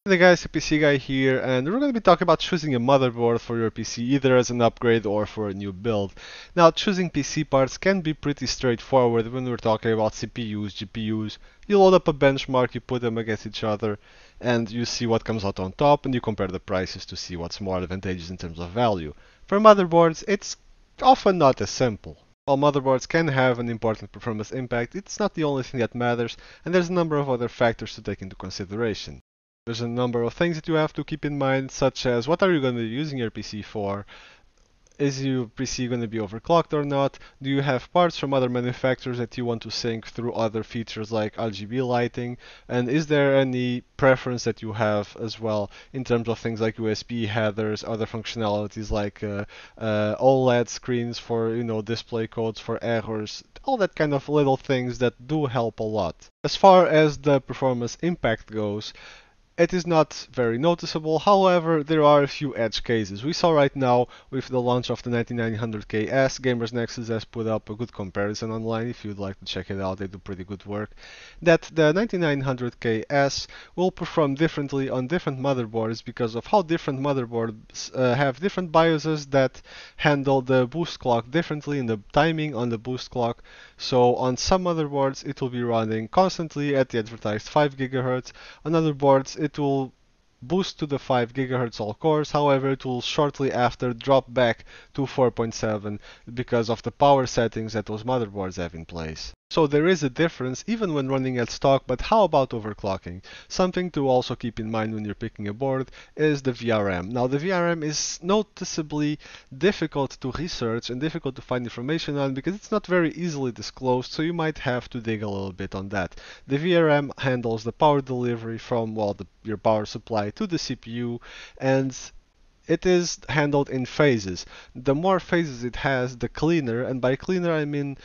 Hey guys, PC Guy here, and we're going to be talking about choosing a motherboard for your PC, either as an upgrade or for a new build. Now, choosing PC parts can be pretty straightforward when we're talking about CPUs, GPUs. You load up a benchmark, you put them against each other, and you see what comes out on top, and you compare the prices to see what's more advantageous in terms of value. For motherboards, it's often not as simple. While motherboards can have an important performance impact, it's not the only thing that matters, and there's a number of other factors to take into consideration. There's a number of things that you have to keep in mind, such as what are you going to be using your PC for? Is your PC going to be overclocked or not? Do you have parts from other manufacturers that you want to sync through other features like RGB lighting? And is there any preference that you have as well in terms of things like USB headers, other functionalities like OLED screens for display codes for errors, all that kind of little things that do help a lot. As far as the performance impact goes, it is not very noticeable, however, there are a few edge cases. We saw right now with the launch of the 9900KS, Gamers Nexus has put up a good comparison online if you'd like to check it out, they do pretty good work, that the 9900KS will perform differently on different motherboards because of how different motherboards have different BIOSes that handle the boost clock differently in the timing on the boost clock. So on some motherboards it will be running constantly at the advertised 5 GHz. On other boards it will boost to the 5 GHz all cores, however it will shortly after drop back to 4.7 because of the power settings that those motherboards have in place. So there is a difference even when running at stock, but how about overclocking? Something to also keep in mind when you're picking a board is the VRM. Now the VRM is noticeably difficult to research and difficult to find information on because it's not very easily disclosed, so you might have to dig a little bit on that. The VRM handles the power delivery from, well, your power supply to the CPU, and it is handled in phases. The more phases it has, the cleaner, and by cleaner I mean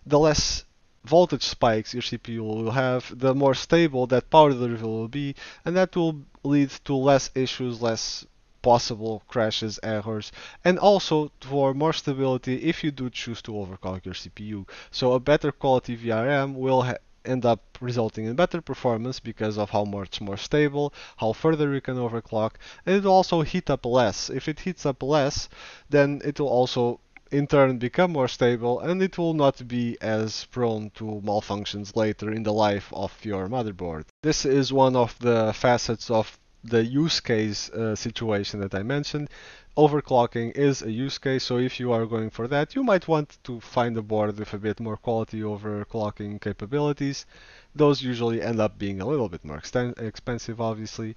the less voltage spikes your CPU will have, the more stable that power delivery will be, and that will lead to less issues, less possible crashes, errors, and also for more stability if you do choose to overclock your CPU. So a better quality VRM will end up resulting in better performance because of how much more stable, how further you can overclock, and it will also heat up less. If it heats up less, then it will also in turn become more stable and it will not be as prone to malfunctions later in the life of your motherboard. This is one of the facets of the use case situation that I mentioned. Overclocking is a use case, so if you are going for that, you might want to find a board with a bit more quality overclocking capabilities. Those usually end up being a little bit more expensive, obviously.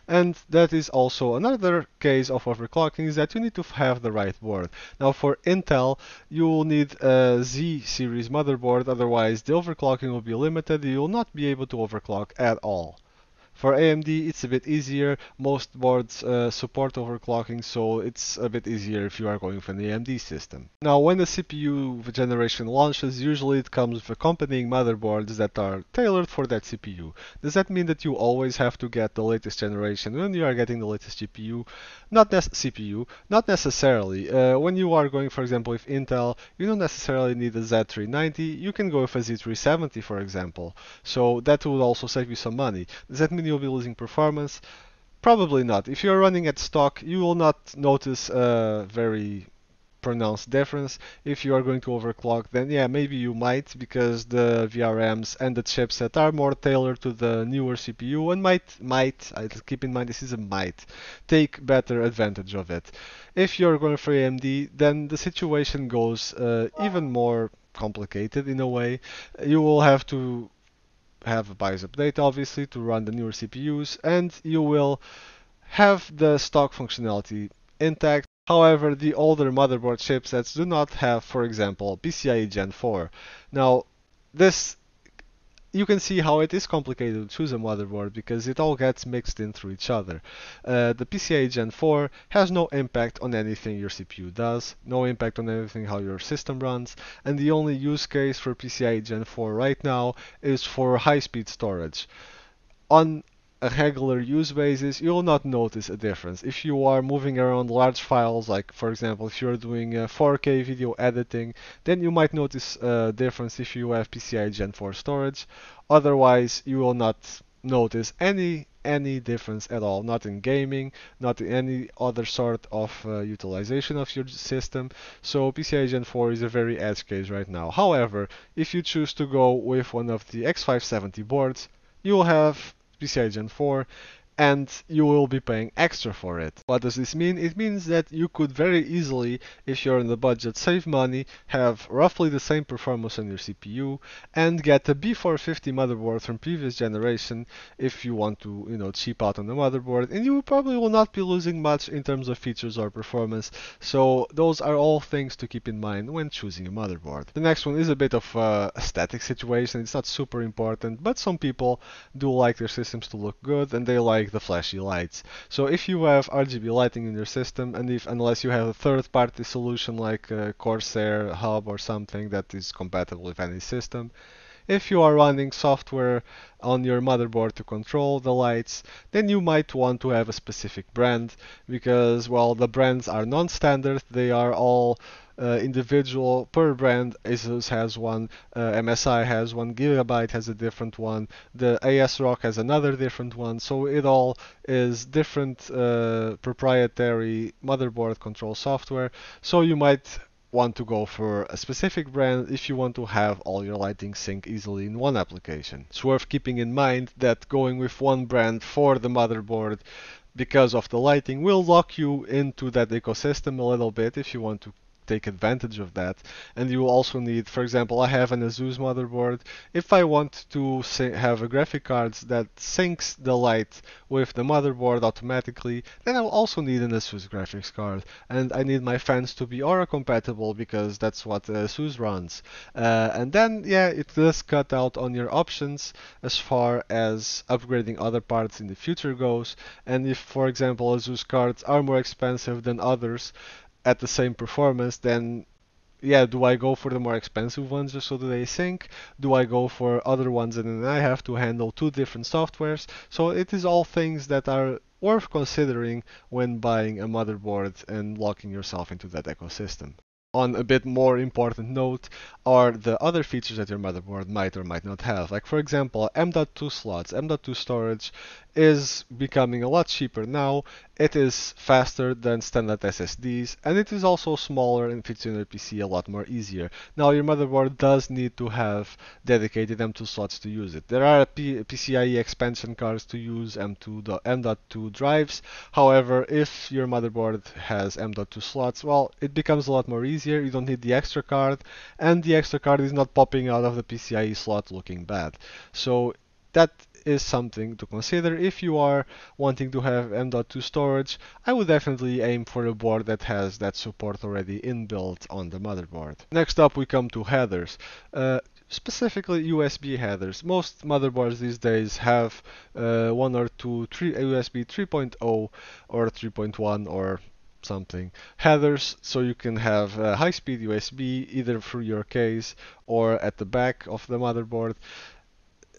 And that is also another case of overclocking, is that you need to have the right board. Now for Intel, you will need a Z series motherboard, otherwise the overclocking will be limited. You will not be able to overclock at all. For AMD, it's a bit easier. Most boards support overclocking, so it's a bit easier if you are going for an AMD system. Now, when the CPU generation launches, usually it comes with accompanying motherboards that are tailored for that CPU. Does that mean that you always have to get the latest generation when you are getting the latest CPU? CPU, not necessarily. When you are going, for example, with Intel, you don't necessarily need a Z390. You can go with a Z370, for example. So that will also save you some money. Does that mean you'll be losing performance? Probably not. If you're running at stock, you will not notice a very pronounced difference. If you are going to overclock, then yeah, maybe you might, because the VRMs and the chipset are more tailored to the newer CPU and I keep in mind this is a might, take better advantage of it. If you're going for AMD, then the situation goes even more complicated in a way. You will have to have a BIOS update, obviously, to run the newer CPUs, and you will have the stock functionality intact. However, the older motherboard chipsets do not have, for example, PCIe Gen 4. Now, this you can see how it is complicated to choose a motherboard because it all gets mixed in through each other. The PCIe Gen 4 has no impact on anything your CPU does, no impact on anything how your system runs, and the only use case for PCIe Gen 4 right now is for high-speed storage. On a regular use basis, you will not notice a difference. If you are moving around large files, like for example, if you're doing 4K video editing, then you might notice a difference if you have PCIe Gen 4 storage. Otherwise, you will not notice any any difference at all, not in gaming, not in any other sort of utilization of your system. So PCIe Gen 4 is a very edge case right now. However, if you choose to go with one of the X570 boards, you will have PCIe Gen 4, and you will be paying extra for it. What does this mean? It means that you could very easily, if you're in the budget, save money, have roughly the same performance on your CPU, and get a B450 motherboard from previous generation if you want to, cheap out on the motherboard, and you probably will not be losing much in terms of features or performance. So those are all things to keep in mind when choosing a motherboard. The next one is a bit of a static situation. It's not super important, but some people do like their systems to look good, and they like the flashy lights. So if you have RGB lighting in your system, and if unless you have a third-party solution like Corsair Hub or something that is compatible with any system, if you are running software on your motherboard to control the lights, then you might want to have a specific brand because, well, the brands are non-standard. They are all individual per brand. Asus has one, MSI has one, Gigabyte has a different one, the ASRock has another different one. So it all is different proprietary motherboard control software. So you might want to go for a specific brand if you want to have all your lighting sync easily in one application. It's worth keeping in mind that going with one brand for the motherboard because of the lighting will lock you into that ecosystem a little bit if you want to take advantage of that. And you will also need, for example, I have an Asus motherboard. If I want to have a graphic card that syncs the light with the motherboard automatically, then I will also need an Asus graphics card. And I need my fans to be Aura compatible because that's what Asus runs. And then, yeah, it does cut out on your options as far as upgrading other parts in the future goes. And if, for example, Asus cards are more expensive than others, at the same performance, then yeah, do I go for the more expensive ones just so that they sync? Do I go for other ones and then I have to handle two different softwares? So it is all things that are worth considering when buying a motherboard and locking yourself into that ecosystem. On a bit more important note are the other features that your motherboard might or might not have. Like for example, M.2 slots, M.2 storage is becoming a lot cheaper now. It is faster than standard SSDs, and it is also smaller and fits in your PC a lot more easier. Now your motherboard does need to have dedicated M.2 slots to use it. There are PCIe expansion cards to use M.2 drives. However, if your motherboard has M.2 slots, well, it becomes a lot more easier. You don't need the extra card, and the extra card is not popping out of the PCIe slot looking bad. So that is something to consider. If you are wanting to have M.2 storage, I would definitely aim for a board that has that support already inbuilt on the motherboard. Next up we come to headers. Specifically USB headers. Most motherboards these days have one or two USB 3.0 or 3.1 or something headers, so you can have high-speed USB either through your case or at the back of the motherboard.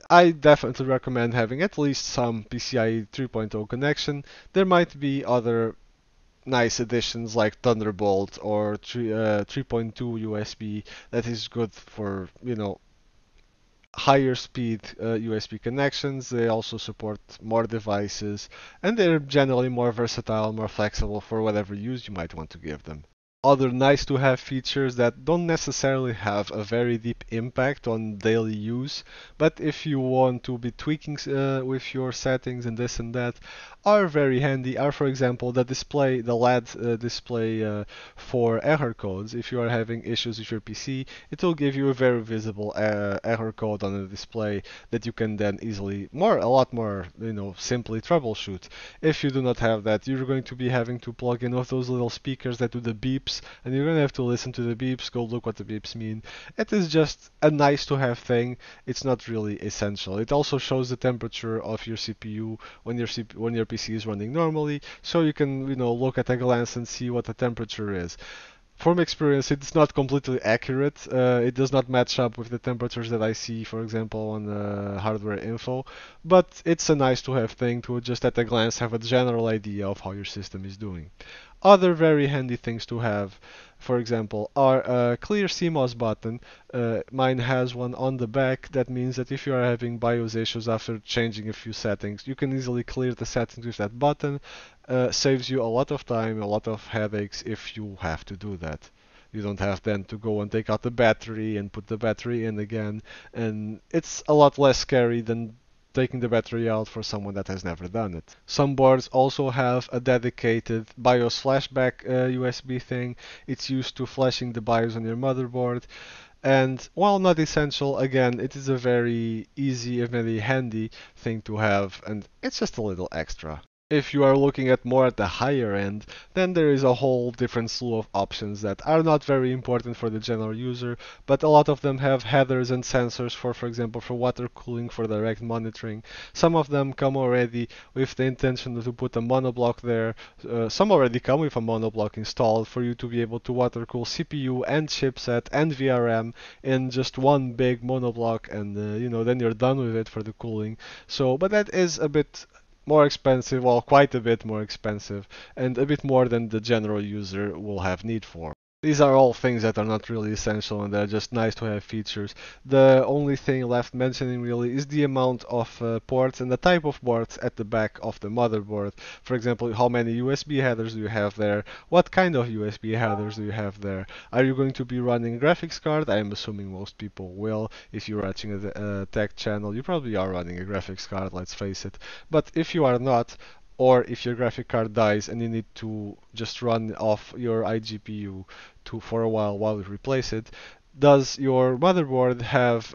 I definitely recommend having at least some PCIe 3.0 connection. There might be other nice additions like Thunderbolt or 3.2 USB that is good for, higher speed USB connections. They also support more devices, and they're generally more versatile, more flexible for whatever use you might want to give them. Other nice to have features that don't necessarily have a very deep impact on daily use, but if you want to be tweaking with your settings and this and that, are very handy. Are, for example, the display, the LED display for error codes. If you are having issues with your PC, it will give you a very visible error code on the display that you can then easily, a lot more, simply troubleshoot. If you do not have that, you're going to be having to plug in with those little speakers that do the beeps, and you're going to have to listen to the beeps, go look what the beeps mean. It is just a nice to have thing. It's not really essential. It also shows the temperature of your CPU when your PC is running normally, so you can, look at a glance and see what the temperature is. From experience, it's not completely accurate. It does not match up with the temperatures that I see, for example, on hardware info, but it's a nice to have thing to just at a glance have a general idea of how your system is doing. Other very handy things to have for example, are a clear CMOS button. Mine has one on the back. That means that if you are having BIOS issues after changing a few settings, you can easily clear the settings with that button. Saves you a lot of time, a lot of headaches if you have to do that. You don't have then to go and take out the battery and put the battery in again, and it's a lot less scary than taking the battery out for someone that has never done it. Some boards also have a dedicated BIOS flashback USB thing. It's used to flashing the BIOS on your motherboard. And while not essential, again, it is a very easy and very handy thing to have, and it's just a little extra. If you are looking at more at the higher end, then there is a whole different slew of options that are not very important for the general user, but a lot of them have headers and sensors for example, for water cooling, for direct monitoring. Some of them come already with the intention to put a monoblock there. Some already come with a monoblock installed for you to be able to water cool CPU and chipset and VRM in just one big monoblock, and then you're done with it for the cooling. So, but that is a bit more expensive, well, quite a bit more expensive, and a bit more than the general user will have need for. These are all things that are not really essential and they're just nice to have features. The only thing left mentioning really is the amount of ports and the type of ports at the back of the motherboard. For example, how many USB headers do you have there? What kind of USB headers do you have there? Are you going to be running a graphics card? I am assuming most people will. If you're watching a tech channel, you probably are running a graphics card, let's face it. But if you are not, or if your graphic card dies and you need to just run off your iGPU for a while you replace it, does your motherboard have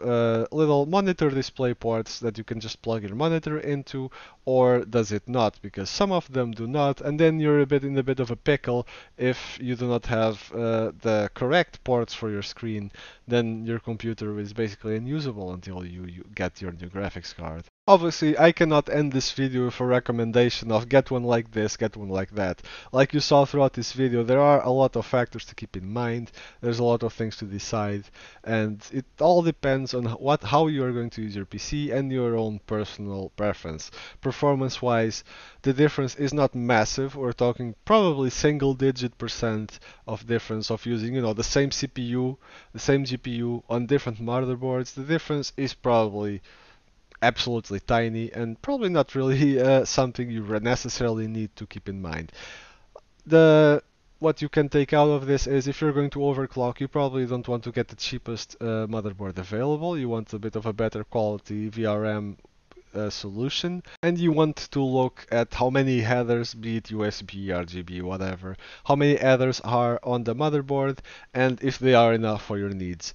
little monitor display ports that you can just plug your monitor into, or does it not? Because some of them do not, and then you're in a bit of a pickle if you do not have the correct ports for your screen. Then your computer is basically unusable until you get your new graphics card. Obviously, I cannot end this video with a recommendation of get one like this, get one like that. Like you saw throughout this video, there are a lot of factors to keep in mind. There's a lot of things to decide, and it all depends on how you are going to use your PC and your own personal preference. Performance-wise, the difference is not massive. We're talking probably single-digit % of difference of using, the same CPU, the same GPU on different motherboards. The difference is probably absolutely tiny and probably not really something you necessarily need to keep in mind. What you can take out of this is if you're going to overclock, you probably don't want to get the cheapest motherboard available. You want a bit of a better quality VRM solution, and you want to look at how many headers, be it USB, RGB, whatever, how many headers are on the motherboard and if they are enough for your needs.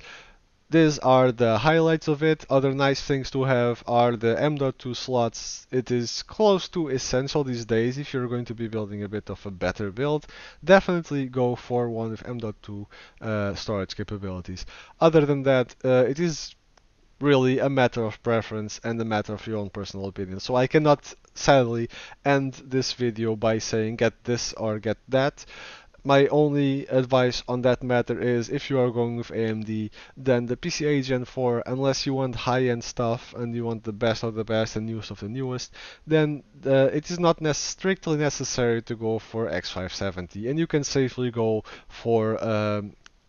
These are the highlights of it. Other nice things to have are the M.2 slots. It is close to essential these days if you're going to be building a bit of a better build. Definitely go for one with M.2 storage capabilities. Other than that, it is really a matter of preference and a matter of your own personal opinion. So I cannot sadly end this video by saying get this or get that. My only advice on that matter is if you are going with AMD, then the PCIe Gen 4, unless you want high-end stuff and you want the best of the best and newest of the newest, then it is not strictly necessary to go for X570, and you can safely go for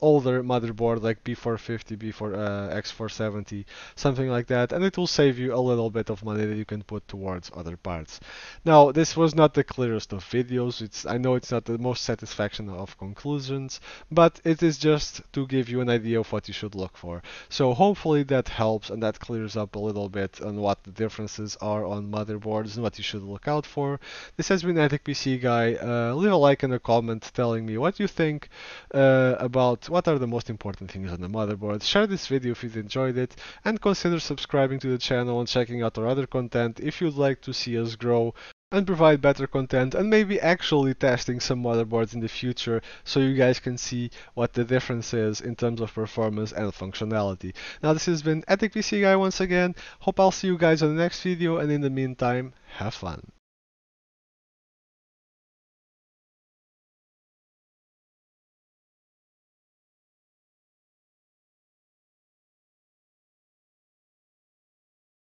older motherboard like B450, X470, something like that, and it will save you a little bit of money that you can put towards other parts. Now, this was not the clearest of videos. I know it's not the most satisfaction of conclusions, but it is just to give you an idea of what you should look for. So hopefully that helps and that clears up a little bit on what the differences are on motherboards and what you should look out for. This has been Attic PC Guy. Leave a like and a comment telling me what you think about what are the most important things on the motherboard. Share this video if you enjoyed it, and consider subscribing to the channel and checking out our other content if you'd like to see us grow and provide better content, and maybe actually testing some motherboards in the future so you guys can see what the difference is in terms of performance and functionality. Now, this has been Attic PC Guy once again. Hope I'll see you guys on the next video, and in the meantime, have fun.